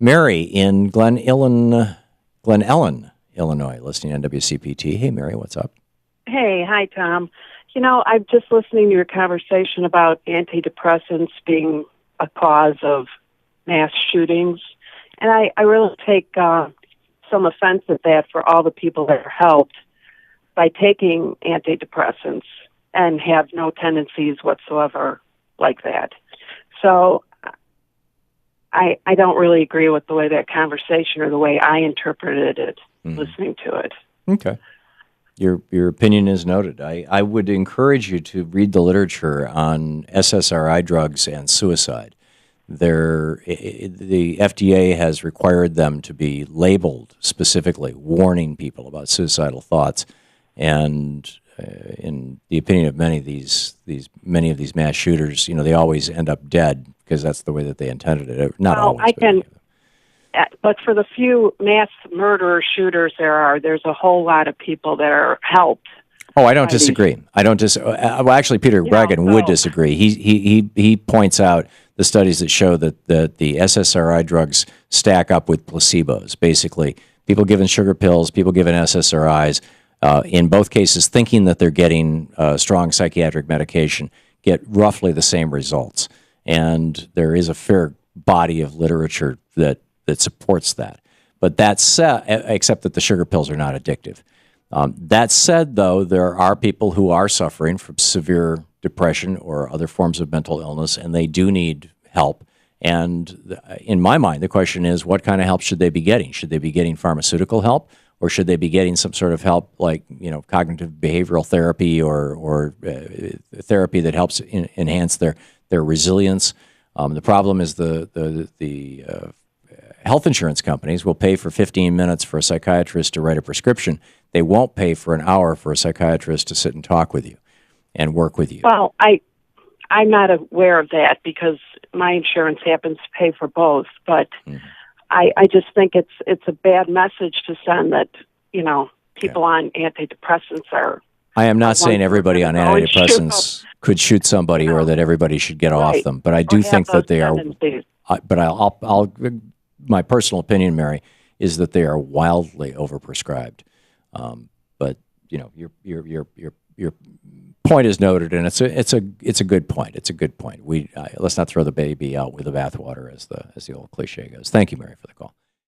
Mary in Glen Ellen, Illinois, listening on WCPT. Hey, Mary, what's up? Hey, hi, Tom. You know, I'm just listening to your conversation about antidepressants being a cause of mass shootings, and I really take some offense at that for all the people that are helped by taking antidepressants and have no tendencies whatsoever like that. So I don't really agree with the way that conversation or the way I interpreted it, listening to it. Okay. Your opinion is noted. I would encourage you to read the literature on SSRI drugs and suicide. The FDA has required them to be labeled specifically, warning people about suicidal thoughts. And in the opinion of many of these mass shooters, you know, they always end up dead because that's the way that they intended it. Not always. But for the few mass murderer shooters there's a whole lot of people that are helped. Oh, I don't disagree. Well, actually, Peter Breggin would disagree. He points out the studies that show that the SSRI drugs stack up with placebos. Basically, people given sugar pills, people given SSRIs, in both cases thinking that they're getting strong psychiatric medication, get roughly the same results. And there is a fair body of literature that supports that. But that said, except that the sugar pills are not addictive. That said, though, there are people who are suffering from severe depression or other forms of mental illness, and they do need help. And in my mind, the question is, what kind of help should they be getting? Should they be getting pharmaceutical help, or should they be getting some sort of help like, you know, cognitive behavioral therapy or therapy that helps enhance their resilience? The problem is the health insurance companies will pay for 15 minutes for a psychiatrist to write a prescription. They won't pay for an hour for a psychiatrist to sit and talk with you and work with you. Well, I'm not aware of that because my insurance happens to pay for both. But I just think it's a bad message to send that, you know, people on antidepressants are. I am not saying everybody on antidepressants could shoot somebody or that everybody should get off them, but I do think that they are. But my personal opinion, Mary, is that they are wildly overprescribed. But you know, your point is noted, and it's a good point. It's a good point. Let's not throw the baby out with the bathwater, as the old cliche goes. Thank you, Mary, for the call.